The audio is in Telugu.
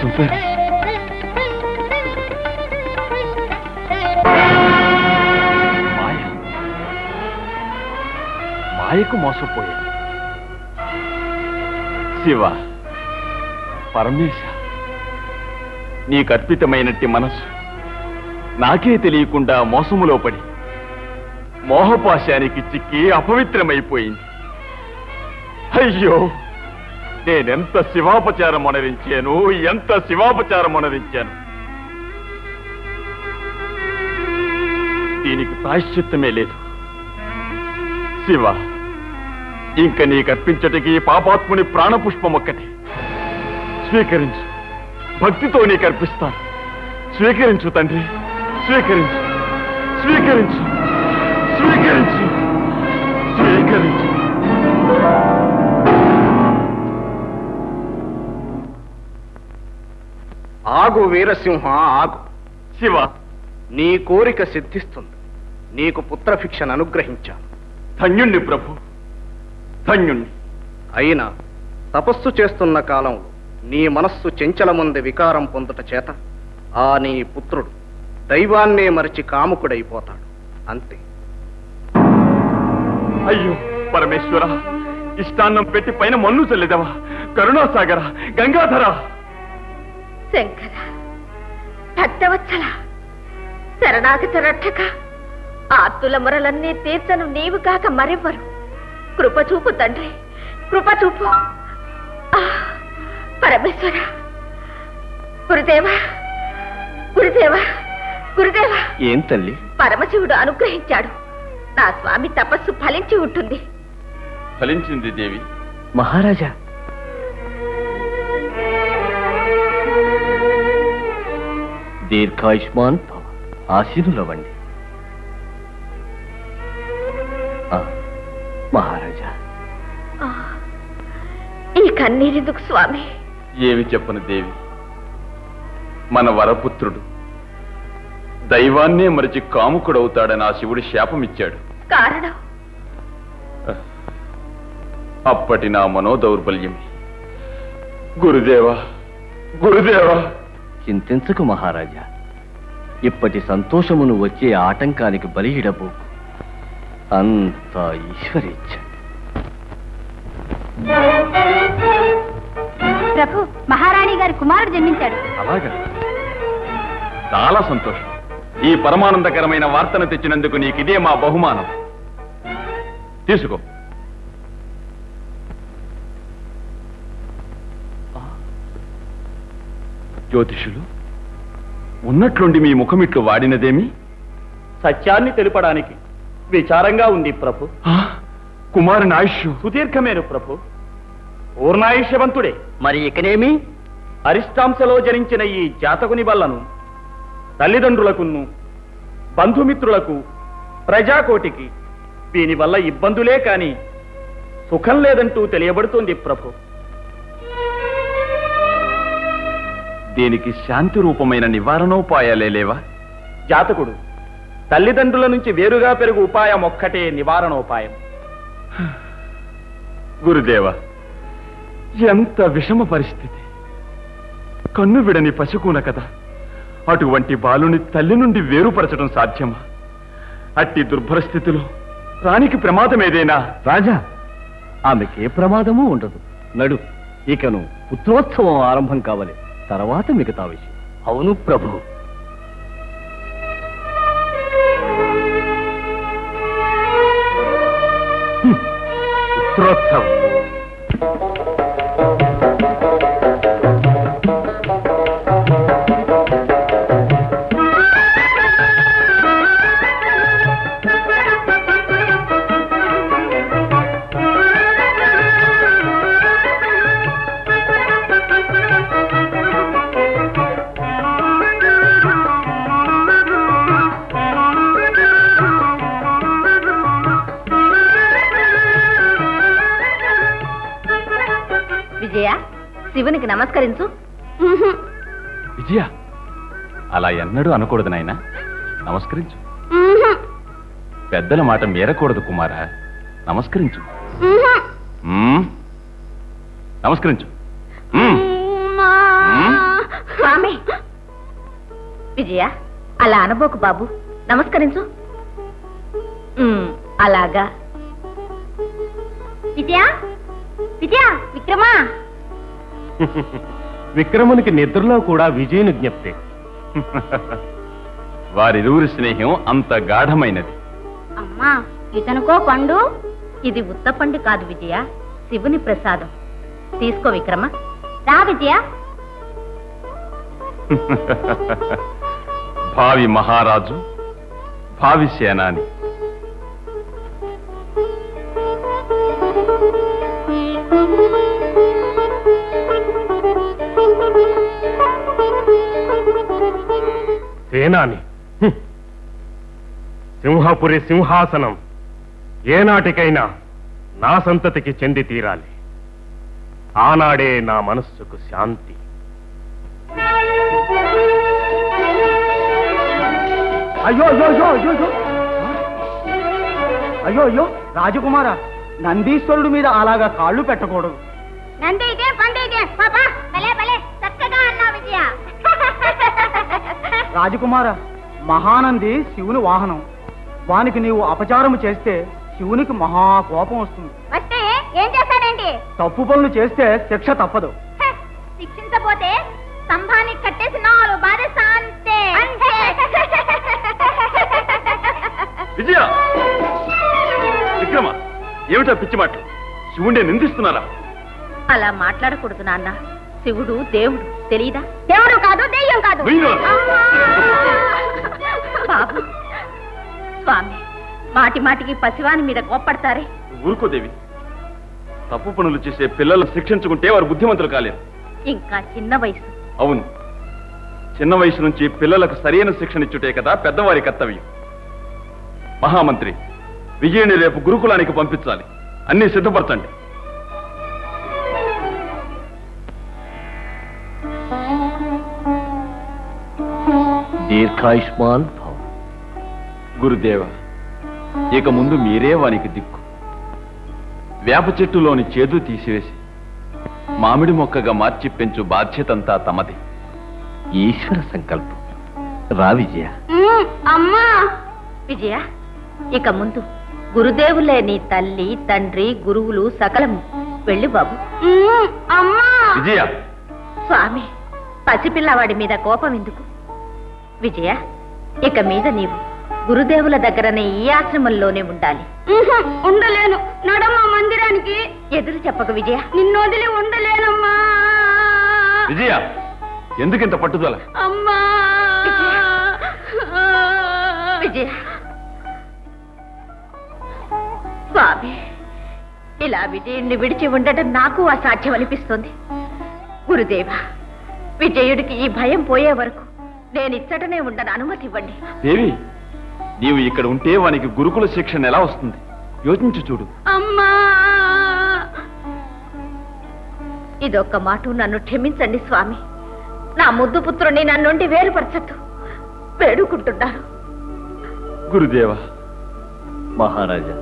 సుందరి. మాయకు మోసపోయా. శివ, పరమేశ, నీకర్పితమైనట్టి మనసు నాకే తెలియకుండా మోసములో పడి మోహపాశానికి చిక్కి అపవిత్రమైపోయింది. అయ్యో, నేనెంత శివాపచారం అనరించాను, ఎంత శివాపచారం అనరించాను. దీనికి ప్రాయశ్చిత్తమే లేదు. శివ, ఇంక నీకర్పించటికి పాపాత్ముని ప్రాణపుష్పం ఒక్కటి. స్వీకరించు, భక్తితో నీకర్పిస్తాను. స్వీకరించు తండ్రి, స్వీకరించు, స్వీకరించు, స్వీకరించు, స్వీకరించు. ఆగు వీరసింహ, ఆగు. శివ, నీ కోరిక సిద్ధిస్తుంది. నీకు పుత్రభిక్షను అనుగ్రహించాను. ధన్యుణ్ణి ప్రభు, ధన్యుణ్ణి. అయినా తపస్సు చేస్తున్న కాలంలో నీ మనస్సు చెంచలముంది వికారం పొందుట చేత ఆ నీ పుత్రుడు దైవాన్నే మరిచి కాముకుడైపోతాడు. అంతే. అయ్యో పరమేశ్వర, ఇష్టాన్నం పెట్టి పైన మన్ను చల్లేదవా? కరుణాసాగర, గంగాధర. శంకర, భక్తవత్సల, శరణాగత రక్షక, ఆర్తుల మొరలన్నీ తీర్చను నీవు కాక మరెవ్వరు. కృపచూపు తండ్రి, కృపచూపు. పరమేశ్వర, గురుదేవా, గురుదేవా, గురుదేవా. ఏం తల్లి? పరమశివుడు అనుగ్రహించాడు. నా స్వామి తపస్సు ఫలించి ఉంటుంది. ఫలించింది దేవి. మహారాజా, దీర్ఘాయుష్మాన్ భవ. ఆశీనులవండి. మహారాజా, ఈ కన్నీరెందుకు స్వామి? ఏమి చెప్పను దేవి, మన వరపుత్రుడు దైవాన్నే మరిచి కాముకుడవుతాడని ఆ శివుడు శాపమిచ్చాడు. కారణం? అప్పటి నా మనోదౌర్బల్యమే. గురుదేవా, గురుదేవా. చింతించకు మహారాజా. ఇప్పటి సంతోషమును వచ్చే ఆటంకానికి బలిహిడబోకు. అంతా ఈశ్వరేచ్ఛ. ప్రభు, మహారాణి గారి కుమారుడు జన్మించాడు. అలాగా? చాలా సంతోషం. ఈ పరమానందకరమైన వార్తను తెచ్చినందుకు నీకిదే మా బహుమానం. తీసుకో. జ్యోతిషులు, ఉన్నట్లుండి మీ ముఖమిట్లు వాడినదేమి? సత్యాన్ని తెలుపడానికి విచారంగా ఉంది ప్రభు. కుమారుని ఆయుష్ సుదీర్ఘమేను ప్రభు. పూర్ణాయుష్యవంతుడే. మరి ఇకనేమి? అరిష్టాంశలో జనించిన ఈ జాతకుని వల్లను తల్లిదండ్రులకును బంధుమిత్రులకు ప్రజాకోటికి దీనివల్ల ఇబ్బందులే కాని సుఖం లేదంటూ తెలియబడుతోంది ప్రభు. దీనికి శాంతి రూపమైన నివారణోపాయాలే లేవా? జాతకుడు తల్లిదండ్రుల నుంచి వేరుగా పెరుగు ఉపాయం ఒక్కటే నివారణోపాయం. గురుదేవ, ఎంత విషమ పరిస్థితి! కన్ను విడని పశుకూన కదా, అటువంటి బాలుని తల్లి నుండి వేరుపరచడం సాధ్యమా? అట్టి దుర్భర స్థితిలో రానికి ప్రమాదమేదేనా? రాజా, ఆమెకే ప్రమాదమూ ఉండదు. నడు, ఇకను పుత్రోత్సవం ఆరంభం కావాలి. తర్వాత మిగతా విషయం. అవును ప్రభు. పుత్రోత్సవం. విజయ, శివునికి నమస్కరించు. విజయ, అలా ఎన్నడూ అనకూడదు నాయనా. నమస్కరించు. పెద్దల మాట మీరకూడదు కుమారా. నమస్కరించు. నమస్కరించు. స్వామి విజయ అలా అనబోకు బాబు, నమస్కరించు. అలాగా. విజయ విజయ విక్రమా. విక్రమునికి నిద్రలో కూడా విజయుని జ్ఞప్తే. వారిరువురి స్నేహం అంత గాఢమైనది. అమ్మా ఇతనుకో పండు. ఇది ఉత్త పండు కాదు విజయ, శివుని ప్రసాదం. తీసుకో విక్రమ. రా విజయ. భావి మహారాజు, భావి సేనాని. సేనాని, సింహపురి సింహాసనం ఏనాటికైనా నా సంతతికి చెంది తీరాలి. ఆనాడే నా మనస్సుకు శాంతి. అయ్యో అయ్యో అయ్యో అయ్యో అయ్యో అయ్యో రాజకుమార, నందీశ్వరుడి మీద అలాగా కాళ్ళు పెట్టకూడదు. నందికే పండికే పాపా, భలే భలే చక్కగా అన్నా విజయ. రాజకుమార, మహానంది శివుని వాహనం. వానికి నీవు అపచారము చేస్తే శివునికి మహా కోపం వస్తుంది. వస్తే ఏం చేస్తానండి? తప్పు పనులు చేస్తే శిక్ష తప్పదు. శిక్షించపోతే స్తంభానికి కట్టేసి 4 బాధేస్తా అంతే. విజయ, విక్రమ, ఏమిటా పిచ్చి మాటలు? శివుణ్ణి నిందిస్తున్నారా? అలా మాట్లాడకూడదు నాన్న. శివుడు దేవుడు, తెలీదా? దేవుడు కాదు, దెయ్యం కాదు. బాబు స్వామి, మాటి మాటికి పసివాని మీద కోప్పడతారే. ఊరుకోదేవి, తప్పు పనులు చేసే పిల్లలను శిక్షించుకుంటే వారు బుద్ధిమంతులు కాలేరు. ఇంకా చిన్న వయసు. అవును, చిన్న వయసు నుంచి పిల్లలకు సరైన శిక్షణ ఇచ్చుటే కదా పెద్దవారి కర్తవ్యం. మహామంత్రి, విజయుని రేపు గురుకులానికి పంపించాలి. అన్నీ సిద్ధపరచండి. దీర్ఘాయుష్మాన్ భవ. గురుదేవ, ఇక ముందు మీరే వానికి దిక్కు. వేప చెట్టులోని చేదు తీసివేసి మామిడి మొక్కగా మార్చి పెంచు బాధ్యతంతా తమది. ఈశ్వర సంకల్పం. రా విజయ. అమ్మా విజయ, ఇక ముందు గురుదేవులే నీ తల్లి, తండ్రి, గురువులు సకలము. వెళ్ళి బాబు. అమ్మా విజయ, స్వామి, పసిపిల్లవాడి మీద కోపం ఎందుకు? విజయ, ఇక మీద నీవు గురుదేవుల దగ్గరనే ఈ ఆశ్రమంలోనే ఉండాలి. ఉండలేను. నడమ్మా మందిరానికి. ఎదురు చెప్పక విజయ. నిన్ను వదిలి ఉండలేనమ్మా. విజయ, ఎందుకింత పట్టుదల? అమ్మా విజయ. స్వామి, ఇలా విజయుడిని విడిచి ఉండటం నాకు అసాధ్యం అనిపిస్తుంది. గురుదేవ, విజయుడికి ఈ భయం పోయే వరకు నేను ఇచ్చటనే ఉండను. అనుమతి ఇవ్వండి. దేవి, నీవు ఇక్కడ ఉంటే వానికి గురుకుల శిక్షణ ఎలా వస్తుంది? యోచించి చూడు. అమ్మా, ఇదొక్క మాట నన్ను క్షమించండి స్వామి. నా ముద్దు పుత్రుని నన్నుండి వేరుపరచద్దు. వేడుకుంటున్నాను. గురుదేవ. మహారాజా,